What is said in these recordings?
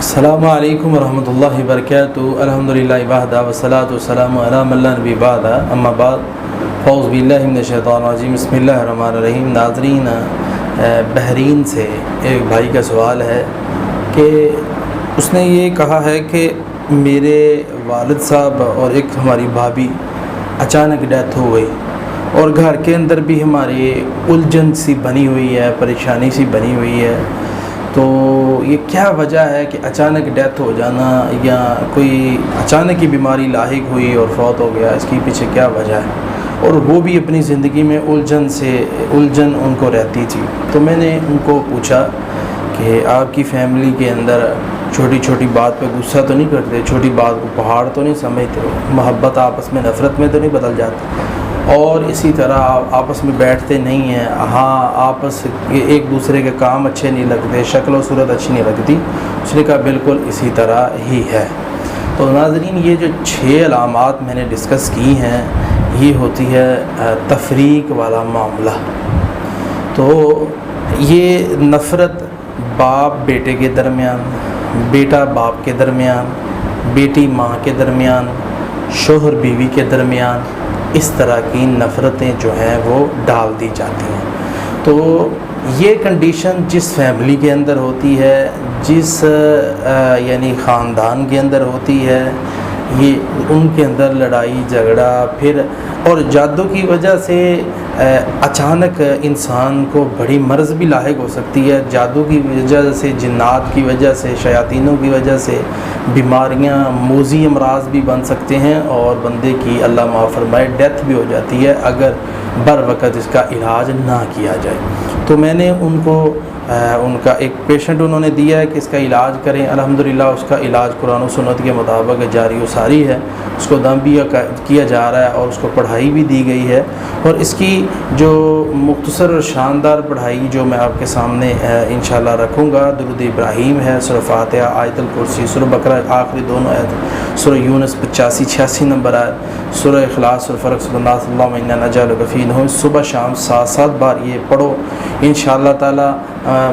السلام علیکم ورحمۃ اللہ وبرکاتہ۔ الحمدللہ وحدہ والصلاۃ والسلام علی من لا نبی بعد، اما بعد، اعوذ باللہ من الشیطان الرجیم، بسم اللہ الرحمن الرحیم۔ ناظرین، بحرین سے ایک بھائی کا سوال ہے کہ اس نے یہ کہا ہے کہ میرے والد صاحب اور ایک ہماری بھابھی اچانک ڈیتھ ہو گئی، اور گھر کے اندر بھی ہماری الجھن سی بنی ہوئی ہے، پریشانی سی بنی ہوئی ہے۔ تو یہ کیا وجہ ہے کہ اچانک ڈیتھ ہو جانا، یا کوئی اچانک ہی بیماری لاحق ہوئی اور فوت ہو گیا، اس کے پیچھے کیا وجہ ہے؟ اور وہ بھی اپنی زندگی میں الجھن ان کو رہتی تھی۔ تو میں نے ان کو پوچھا کہ آپ کی فیملی کے اندر چھوٹی چھوٹی بات پہ غصہ تو نہیں کرتے، چھوٹی بات کو پہاڑ تو نہیں سمجھتے ہو، محبت آپس میں نفرت میں تو نہیں بدل جاتی، اور اسی طرح آپ آپس میں بیٹھتے نہیں ہیں، ہاں آپس ایک دوسرے کے کام اچھے نہیں لگتے، شکل و صورت اچھی نہیں لگتی۔ اس نے کہا بالکل اسی طرح ہی ہے۔ تو ناظرین، یہ جو 6 علامات میں نے ڈسکس کی ہیں، یہ ہوتی ہے تفریق والا معاملہ۔ تو یہ نفرت باپ بیٹے کے درمیان، بیٹا باپ کے درمیان، بیٹی ماں کے درمیان، شوہر بیوی کے درمیان، اس طرح کی نفرتیں جو ہیں وہ ڈال دی جاتی ہیں۔ تو یہ کنڈیشن جس فیملی کے اندر ہوتی ہے، جس یعنی خاندان کے اندر ہوتی ہے، یہ ان کے اندر لڑائی جھگڑا پھر، اور جادو کی وجہ سے اچانک انسان کو بڑی مرض بھی لاحق ہو سکتی ہے۔ جادو کی وجہ سے، جنات کی وجہ سے، شیاطینوں کی وجہ سے بیماریاں، موذی امراض بھی بن سکتے ہیں، اور بندے کی اللہ معاف فرمائے ڈیتھ بھی ہو جاتی ہے اگر بر وقت اس کا علاج نہ کیا جائے۔ تو میں نے ان کو ان کا ایک پیشنٹ انہوں نے دیا ہے کہ اس کا علاج کریں۔ الحمدللہ اس کا علاج قرآن و سنت کے مطابق جاری و ساری ہے، اس کو دم بھی کیا جا رہا ہے، اور اس کو پڑھائی بھی دی گئی ہے۔ اور اس کی جو مختصر اور شاندار پڑھائی جو میں آپ کے سامنے انشاءاللہ رکھوں گا، درود ابراہیم ہے، سورہ فاتحہ، آیت الکرسی، سورہ بقرہ آخری دونوں آیت، سورہ یونس 85-86 نمبر آیت، سورہ اخلاص، سورہ فلق، سورہ ناس، اللہم انا نجعلک فی نحور، صبح شام 7 بار یہ پڑھو انشاءاللہ تعالی۔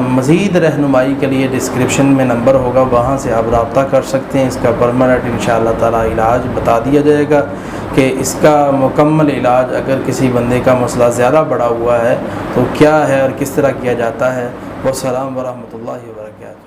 مزید رہنمائی کے لیے ڈسکرپشن میں نمبر ہوگا، وہاں سے آپ رابطہ کر سکتے ہیں۔ اس کا پرماننٹ انشاءاللہ تعالی علاج بتا دیا جائے گا کہ اس کا مکمل علاج، اگر کسی بندے کا مسئلہ زیادہ بڑا ہوا ہے تو کیا ہے اور کس طرح کیا جاتا ہے۔ والسلام ورحمۃ اللہ وبرکاتہ۔